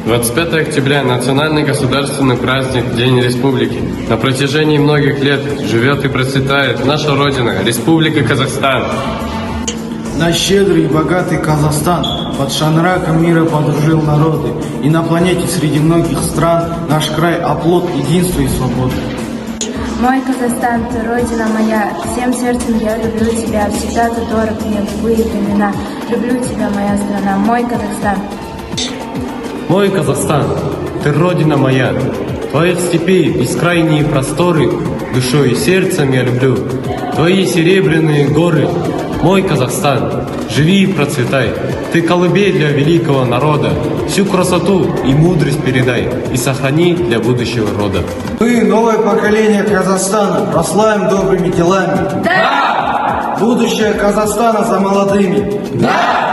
25 октября – национальный государственный праздник, День Республики. На протяжении многих лет живет и процветает наша Родина, Республика Казахстан. Наш щедрый и богатый Казахстан под шанраком мира подружил народы. И на планете среди многих стран наш край – оплот единства и свободы. Мой Казахстан, ты родина моя, всем сердцем я люблю тебя, всегда ты дорог мне в любые времена. Люблю тебя, моя страна, мой Казахстан. Мой Казахстан, ты родина моя, твоих степей бескрайние просторы, душой и сердцем я люблю. Твои серебряные горы, мой Казахстан, живи и процветай. Ты колыбель для великого народа, всю красоту и мудрость передай и сохрани для будущего рода. Мы, новое поколение Казахстана, прославим добрыми делами. Да! Будущее Казахстана за молодыми. Да!